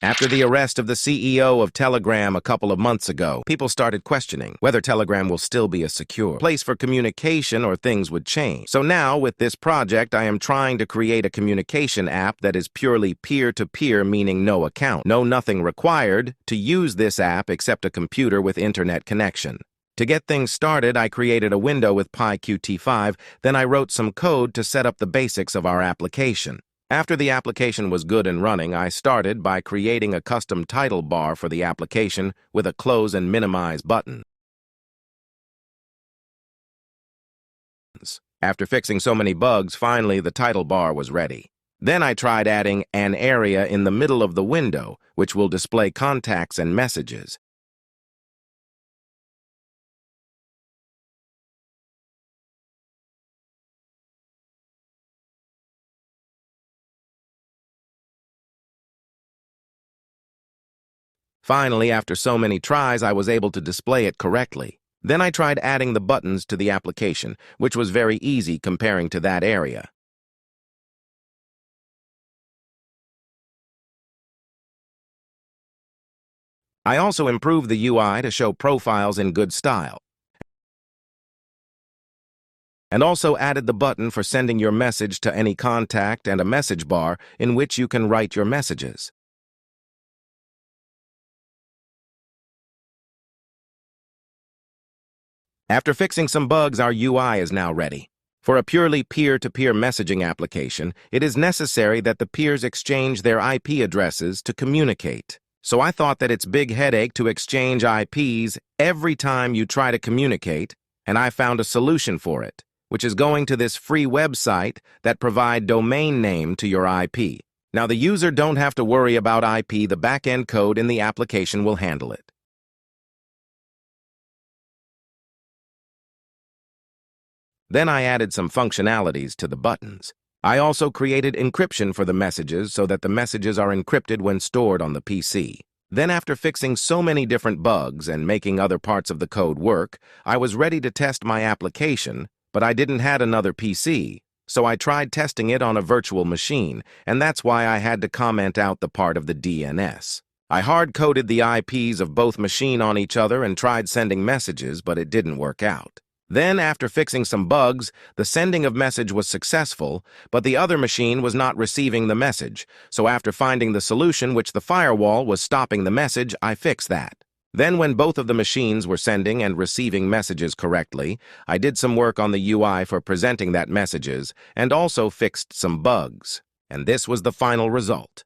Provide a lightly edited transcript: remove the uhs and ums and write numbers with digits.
After the arrest of the CEO of Telegram a couple of months ago, people started questioning whether Telegram will still be a secure place for communication or things would change. So now, with this project, I am trying to create a communication app that is purely peer-to-peer, meaning no account, nothing required to use this app except a computer with internet connection. To get things started, I created a window with PyQt5, then I wrote some code to set up the basics of our application. After the application was good and running, I started by creating a custom title bar for the application with a close and minimize button. After fixing so many bugs, finally the title bar was ready. Then I tried adding an area in the middle of the window, which will display contacts and messages. Finally, after so many tries, I was able to display it correctly. Then I tried adding the buttons to the application, which was very easy comparing to that area. I also improved the UI to show profiles in good style, and also added the button for sending your message to any contact and a message bar in which you can write your messages. After fixing some bugs, our UI is now ready. For a purely peer-to-peer messaging application, it is necessary that the peers exchange their IP addresses to communicate. So I thought that it's big headache to exchange IPs every time you try to communicate, and I found a solution for it, which is going to this free website that provide domain name to your IP. Now the user don't have to worry about IP, the back-end code in the application will handle it. Then I added some functionalities to the buttons. I also created encryption for the messages so that the messages are encrypted when stored on the PC. Then after fixing so many different bugs and making other parts of the code work, I was ready to test my application, but I didn't have another PC, so I tried testing it on a virtual machine, and that's why I had to comment out the part of the DNS. I hard-coded the IPs of both machines on each other and tried sending messages, but it didn't work out. Then, after fixing some bugs, the sending of message was successful, but the other machine was not receiving the message. So after finding the solution, which the firewall was stopping the message, I fixed that. Then when both of the machines were sending and receiving messages correctly, I did some work on the UI for presenting that messages and also fixed some bugs. And this was the final result.